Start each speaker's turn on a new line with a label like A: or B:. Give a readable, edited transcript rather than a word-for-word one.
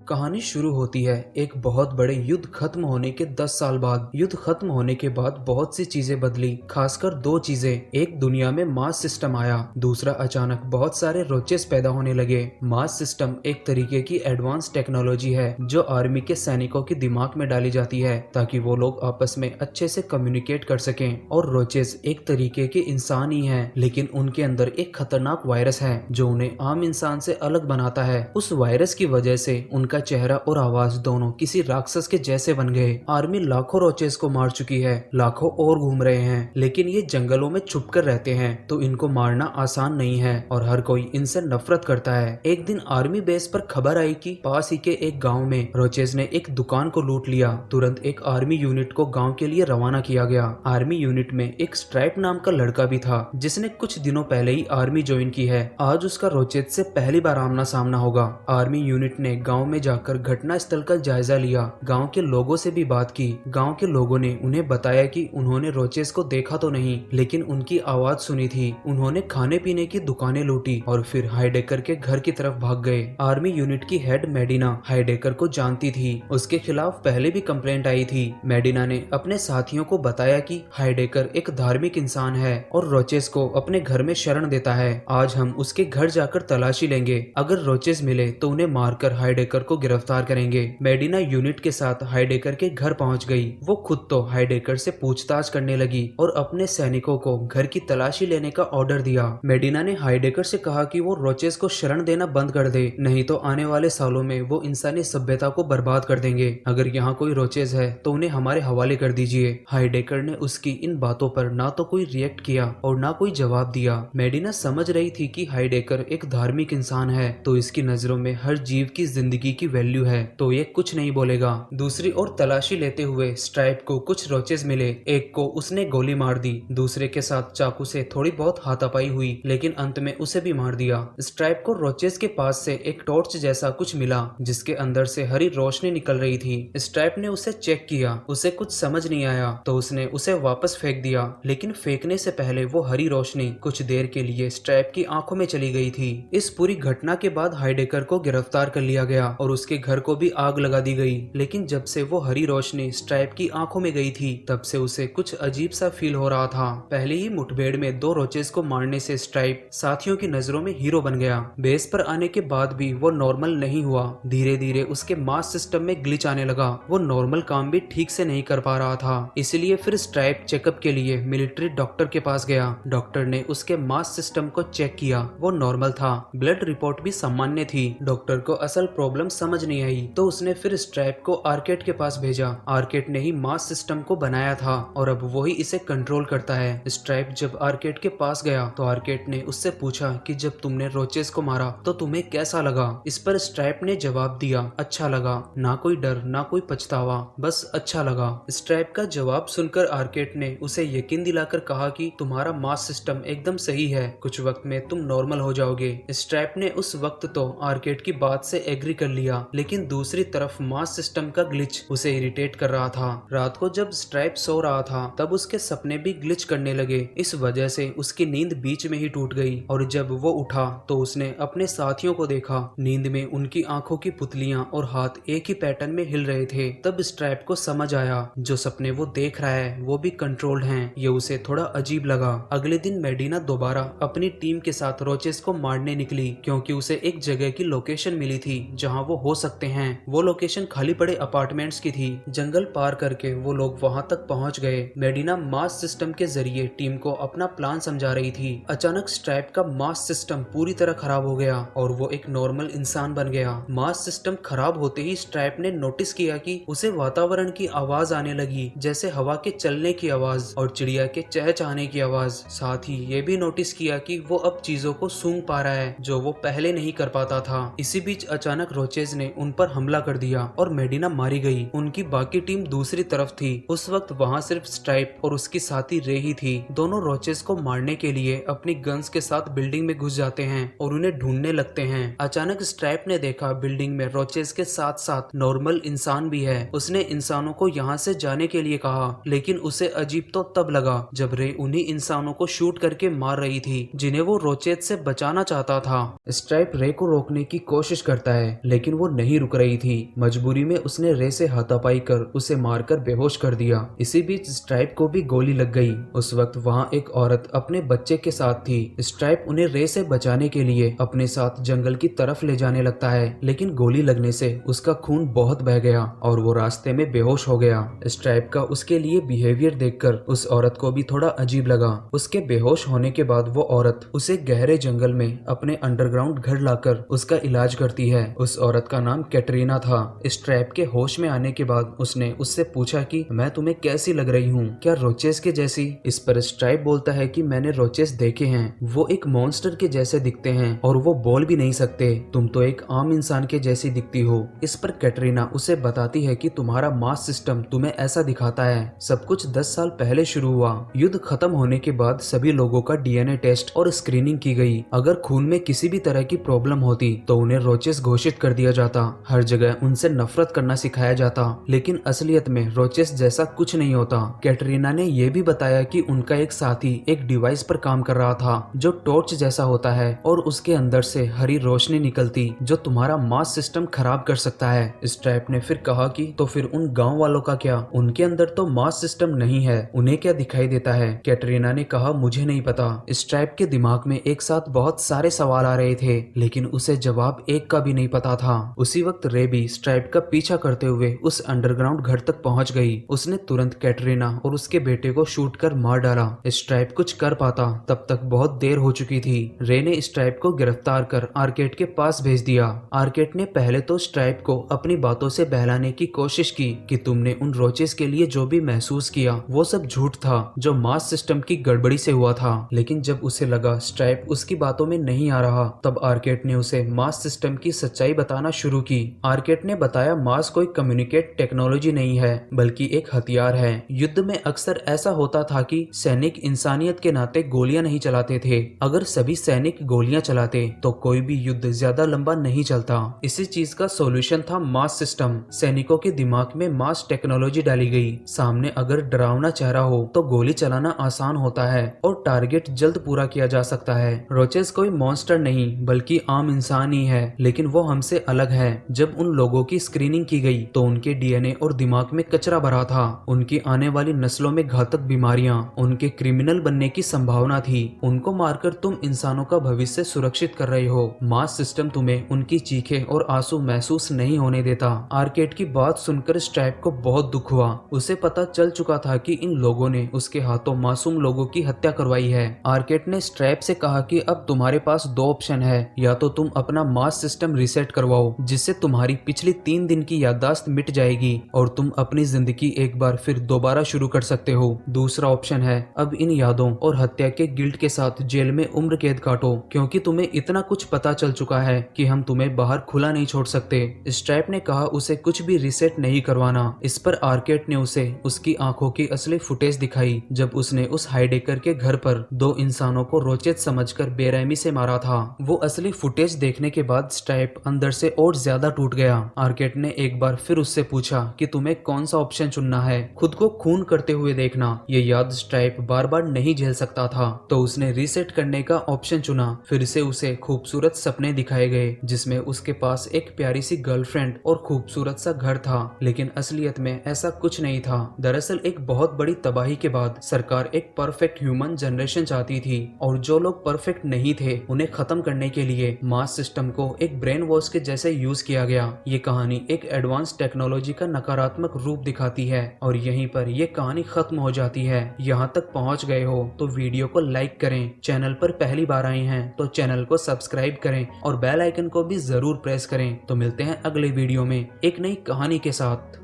A: कहानी शुरू होती है एक बहुत बड़े युद्ध खत्म होने के 10 साल बाद। युद्ध खत्म होने के बाद बहुत सी चीजें बदली, खासकर दो चीजें। एक, दुनिया में मास सिस्टम आया। दूसरा, अचानक बहुत सारे रोचेस पैदा होने लगे। मास सिस्टम एक तरीके की एडवांस टेक्नोलॉजी है जो आर्मी के सैनिकों के दिमाग में डाली जाती है ताकि वो लोग आपस में अच्छे से कम्युनिकेट कर सकें। और रोचेस एक तरीके के इंसान ही हैं, लेकिन उनके अंदर एक खतरनाक वायरस है जो उन्हें आम इंसान से अलग बनाता है। उस वायरस की वजह से उनका चेहरा और आवाज दोनों किसी राक्षस के जैसे बन गए। आर्मी लाखों रोचेस को मार चुकी है, लाखों और घूम रहे हैं, लेकिन ये जंगलों में छुपकर रहते हैं तो इनको मारना आसान नहीं है और हर कोई इनसे नफरत करता है। एक दिन आर्मी बेस पर खबर आई कि पास ही के एक गांव में रोचेस ने एक दुकान को लूट लिया। तुरंत एक आर्मी यूनिट को गांव के लिए रवाना किया गया। आर्मी यूनिट में एक स्ट्राइप नाम का लड़का भी था जिसने कुछ दिनों पहले ही आर्मी ज्वाइन की है। आज उसका रोचेस से पहली बार आमना सामना होगा। आर्मी यूनिट ने गांव में जाकर घटना स्थल का जायजा लिया, गांव के लोगों से भी बात की। गांव के लोगों ने उन्हें बताया कि उन्होंने रोचेस को देखा तो नहीं, लेकिन उनकी आवाज सुनी थी। उन्होंने खाने पीने की दुकानें लूटी और फिर हाइडेकर के घर की तरफ भाग गए। आर्मी यूनिट की हेड मेडिना हाइडेकर को जानती थी, उसके खिलाफ पहले भी कंप्लेंट आई थी। मेडिना ने अपने साथियों को बताया कि हाइडेकर एक धार्मिक इंसान है और रोचेस को अपने घर में शरण देता है। आज हम उसके घर जाकर तलाशी लेंगे, अगर रोचेस मिले तो उन्हें मारकर हाइडेकर को गिरफ्तार करेंगे। मेडिना यूनिट के साथ हाइडेकर के घर पहुंच गई। वो खुद तो हाइडेकर से पूछताछ करने लगी और अपने सैनिकों को घर की तलाशी लेने का ऑर्डर दिया। मेडिना ने हाइडेकर से कहा कि वो रोचेस को शरण देना बंद कर दे, नहीं तो आने वाले सालों में वो इंसानी सभ्यता को बर्बाद कर देंगे। अगर यहाँ कोई रोचेस है तो उन्हें हमारे हवाले कर दीजिए। हाइडेकर ने उसकी इन बातों पर ना तो कोई रिएक्ट किया और ना कोई जवाब दिया। मेडिना समझ रही थी कि हाइडेकर एक धार्मिक इंसान है तो इसकी नजरों में हर जीव की जिंदगी की वैल्यू है, तो ये कुछ नहीं बोलेगा। दूसरी ओर तलाशी लेते हुए स्ट्राइप को कुछ रोचेस मिले। एक को उसने गोली मार दी, दूसरे के साथ चाकू से थोड़ी बहुत हाथापाई हुई, लेकिन अंत में उसे भी मार दिया। स्ट्राइप को रोचेस के पास से एक टॉर्च जैसा कुछ मिला जिसके अंदर से हरी रोशनी निकल रही थी। स्ट्राइप ने उसे चेक किया, उसे कुछ समझ नहीं आया तो उसने उसे वापस फेंक दिया, लेकिन फेंकने से पहले वो हरी रोशनी कुछ देर के लिए स्ट्राइप की आंखों में चली गई थी। इस पूरी घटना के बाद हाइडेकर को गिरफ्तार कर लिया गया और उसके घर को भी आग लगा दी गई। लेकिन जब से वो हरी रोशनी स्ट्राइप की आंखों में गई थी तब से उसे कुछ अजीब सा फील हो रहा था। पहले ही मुठभेड़ में दो रोचेस को मारने से स्ट्राइप साथियों की नजरों में हीरो बन गया। बेस पर आने के बाद भी वो नॉर्मल नहीं हुआ। धीरे धीरे उसके मास सिस्टम में ग्लिच आने लगा। वो नॉर्मल काम भी ठीक से नहीं कर पा रहा था, इसलिए फिर स्ट्राइप चेकअप के लिए मिलिट्री डॉक्टर के पास गया। डॉक्टर ने उसके मास सिस्टम को चेक किया, वो नॉर्मल था। ब्लड रिपोर्ट भी सामान्य थी। डॉक्टर को असल प्रॉब्लम समझ नहीं आई तो उसने फिर स्ट्राइप को आर्केट के पास भेजा। आर्केट ने ही मास सिस्टम को बनाया था और अब वही इसे कंट्रोल करता है। स्ट्राइप जब आर्केट के पास गया तो आर्केट ने उससे पूछा कि जब तुमने रोचेस को मारा तो तुम्हें कैसा लगा। इस पर स्ट्राइप ने जवाब दिया, अच्छा लगा, ना कोई डर ना कोई पछतावा, बस अच्छा लगा। स्ट्राइप का जवाब सुनकर आर्केट ने उसे यकीन दिलाकर कहा कि तुम्हारा मास सिस्टम एकदम सही है, कुछ वक्त में तुम नॉर्मल हो जाओगे। स्ट्राइप ने उस वक्त तो आर्केट की बात से एग्री कर लिया, लेकिन दूसरी तरफ मास सिस्टम का ग्लिच उसे इरिटेट कर रहा था। रात को जब स्ट्राइप सो रहा था तब उसके सपने भी ग्लिच करने लगे। इस वजह से उसकी नींद बीच में ही टूट गई और जब वो उठा तो उसने अपने साथियों को देखा। नींद में उनकी आंखों की पुतलियां और हाथ एक ही पैटर्न में हिल रहे थे। तब स्ट्राइप को समझ आया जो सपने वो देख रहा है वो भी कंट्रोल्ड हैं। ये उसे थोड़ा अजीब लगा। अगले दिन मेडिना दोबारा अपनी टीम के साथ रोचेस को मारने निकली क्योंकि उसे एक जगह की लोकेशन मिली थी जहां वो हो सकते हैं। वो लोकेशन खाली पड़े अपार्टमेंट्स की थी। जंगल पार करके वो लोग वहां तक पहुंच गए। मेडिना मास सिस्टम के जरिए टीम को अपना प्लान समझा रही थी। अचानक स्ट्राइप का मास सिस्टम पूरी तरह खराब हो गया और वो एक नॉर्मल इंसान बन गया। मास सिस्टम खराब होते ही स्ट्राइप ने नोटिस किया कि उसे वातावरण की आवाज आने लगी, जैसे हवा के चलने की आवाज और चिड़िया के चहचहाने की आवाज। साथ ही ये भी नोटिस किया कि वो अब चीजों को सूंघ पा रहा है जो वो पहले नहीं कर पाता था। इसी बीच अचानक रोचेस ने उन पर हमला कर दिया और मेडिना मारी गई। उनकी बाकी टीम दूसरी तरफ थी। उस वक्त वहाँ सिर्फ स्ट्राइप और उसकी साथी रे ही थी। दोनों रोचेस को मारने के लिए अपनी गन्स के साथ बिल्डिंग में घुस जाते हैं और उन्हें ढूंढने लगते हैं। अचानक स्ट्राइप ने देखा बिल्डिंग में रोचेस के साथ साथ नॉर्मल इंसान भी है। उसने इंसानों को यहाँ से जाने के लिए कहा, लेकिन उसे अजीब तो तब लगा जब रे उन्हीं इंसानों को शूट करके मार रही थी जिन्हें वो रोचेस से बचाना चाहता था। स्ट्राइप रे को रोकने की कोशिश करता है लेकिन वो नहीं रुक रही थी। मजबूरी में उसने रे से हाथापाई कर उसे मारकर बेहोश कर दिया। इसी बीच स्ट्राइप को भी गोली लग गई। उस वक्त वहाँ एक औरत अपने बच्चे के साथ थी। स्ट्राइप उन्हें रे से बचाने के लिए अपने साथ जंगल की तरफ ले जाने लगता है, लेकिन गोली लगने से उसका खून बहुत बह गया और वो रास्ते में बेहोश हो गया। स्ट्राइप का उसके लिए बिहेवियर देखकर उस औरत को भी थोड़ा अजीब लगा। उसके बेहोश होने के बाद वो औरत उसे गहरे जंगल में अपने अंडरग्राउंड घर लाकर उसका इलाज करती है। उस औरत का नाम कैटरीना था। स्ट्रैप के होश में आने के बाद उसने उससे पूछा कि मैं तुम्हें कैसी लग रही हूँ, क्या रोचेस के जैसी? इस पर स्ट्राइप बोलता है कि मैंने रोचेस देखे हैं, वो एक मॉन्स्टर के जैसे दिखते हैं और वो बोल भी नहीं सकते। तुम तो एक आम इंसान के जैसी दिखती हो। इस पर कैटरीना उसे बताती है कि तुम्हारा मास सिस्टम तुम्हें ऐसा दिखाता है। सब कुछ 10 साल पहले शुरू हुआ। युद्ध खत्म होने के बाद सभी लोगों का डीएनए टेस्ट और स्क्रीनिंग की गई। अगर खून में किसी भी तरह की प्रॉब्लम होती तो उन्हें रोचेस घोषित कर दिया जाता। हर जगह उनसे नफरत करना सिखाया जाता, लेकिन असलियत में रोचेस जैसा कुछ नहीं होता। कैटरीना ने यह भी बताया कि उनका एक साथी एक डिवाइस पर काम कर रहा था जो टॉर्च जैसा होता है और उसके अंदर से हरी रोशनी निकलती जो तुम्हारा मास सिस्टम खराब कर सकता है। स्ट्रैप ने फिर कहा कि तो फिर उन गांव वालों का क्या? उनके अंदर तो मास सिस्टम नहीं है, उन्हें क्या दिखाई देता है? कैटरीना ने कहा मुझे नहीं पता। स्ट्रैप के दिमाग में एक साथ बहुत सारे सवाल आ रहे थे, लेकिन उसे जवाब एक का भी नहीं पता था। उसी वक्त रे भी स्ट्रैप का पीछा करते हुए उस अंडरग्राउंड घर तक पहुंच गई। उसने तुरंत कैटरीना और उसके बेटे को शूट कर मार डाला। स्ट्रैप कुछ कर पाता तब तक बहुत देर हो चुकी थी। रे ने स्ट्रैप को गिरफ्तार कर आर्केड के पास भेज दिया। आर्केड ने पहले तो स्ट्रैप को अपनी बातों से बहलाने की कोशिश की कि तुमने उन रोचेस के लिए जो भी महसूस किया वो सब झूठ था, जो मास सिस्टम की गड़बड़ी से हुआ था। लेकिन जब उसे लगा स्ट्रैप उसकी बातों में नहीं आ रहा, तब आर्केड ने उसे मास सिस्टम की सच्चाई बताना शुरू की। आर्केड ने बताया मास कोई कम्युनिकेट टेक्नोलॉजी नहीं है, बल्कि एक हथियार है। युद्ध में अक्सर ऐसा होता था कि सैनिक इंसानियत के नाते गोलियां नहीं चलाते थे। अगर सभी सैनिक गोलियां चलाते तो कोई भी युद्ध ज्यादा लंबा नहीं चलता। इसी चीज का सॉल्यूशन था मास सिस्टम। सैनिकों के दिमाग में मास टेक्नोलॉजी डाली गई। सामने अगर डरावना चेहरा हो तो गोली चलाना आसान होता है और टारगेट जल्द पूरा किया जा सकता है। रोचेस कोई मॉन्स्टर नहीं बल्कि आम इंसान ही है, लेकिन वो हमसे अलग है। जब उन लोगों की स्क्रीनिंग की गई तो उनके डीएनए और दिमाग में कचरा भरा था। उनकी आने वाली नस्लों में घातक बीमारियां, उनके क्रिमिनल बनने की संभावना थी। उनको मारकर तुम इंसानों का भविष्य सुरक्षित कर रहे हो। मास सिस्टम तुम्हें उनकी चीखें और आंसू महसूस नहीं होने देता। आर्केड की बात सुनकर स्ट्रैप को बहुत दुख हुआ। उसे पता चल चुका था कि इन लोगों ने उसके हाथों मासूम लोगों की हत्या करवाई है। आर्केड ने स्ट्रैप से कहा कि अब तुम्हारे पास दो ऑप्शन है, या तो तुम अपना मास सिस्टम रीसेट करवाओ जिससे तुम्हारी पिछली 3 दिन की याददाश्त मिट जाएगी और तुम अपनी जिंदगी एक बार फिर दोबारा शुरू कर सकते हो। दूसरा ऑप्शन है अब इन यादों और हत्या के गिल्ट के साथ जेल में उम्र कैद काटो, क्योंकि तुम्हें इतना कुछ पता चल चुका है कि हम तुम्हें बाहर खुला नहीं छोड़ सकते। स्ट्रैप ने कहा उसे कुछ भी रीसेट नहीं करवाना। इस पर आर्केड ने उसे उसकी आंखों की असली फुटेज दिखाई जब उसने उस हाइडेकर के घर पर 2 इंसानों को रोचेत समझकर बेरहमी से मारा था। वो असली फुटेज देखने के बाद स्ट्रैप अंदर से और ज्यादा टूट गया। आर्केड ने एक बार फिर उससे पूछा कि तुम्हें कौन सा ऑप्शन चुनना है, खुद को खून करते हुए देखना। ये याद स्ट्रैप बार बार नहीं झेल सकता था, तो उसने रीसेट करने का ऑप्शन चुना। फिर से उसे खूबसूरत सपने दिखाए गए जिसमें उसके पास एक प्यारी सी गर्लफ्रेंड और खूबसूरत सा घर था, लेकिन असलियत में ऐसा कुछ नहीं था। दरअसल एक बहुत बड़ी तबाही के बाद सरकार एक परफेक्ट ह्यूमन जनरेशन चाहती थी, और जो लोग परफेक्ट नहीं थे उन्हें खत्म करने के लिए मास सिस्टम को एक ब्रेन वॉश के जैसे यूज किया गया। ये कहानी एक एडवांस टेक्नोलॉजी का नकारात्मक रूप दिखाती है और यहीं पर ये कहानी खत्म हो जाती है। यहाँ तक पहुँच गए हो तो वीडियो को लाइक करें, चैनल पर पहली बार आए हैं तो चैनल को सब्सक्राइब करें और बेल आइकन को भी जरूर प्रेस करें। तो मिलते हैं अगले वीडियो में एक नई कहानी के साथ।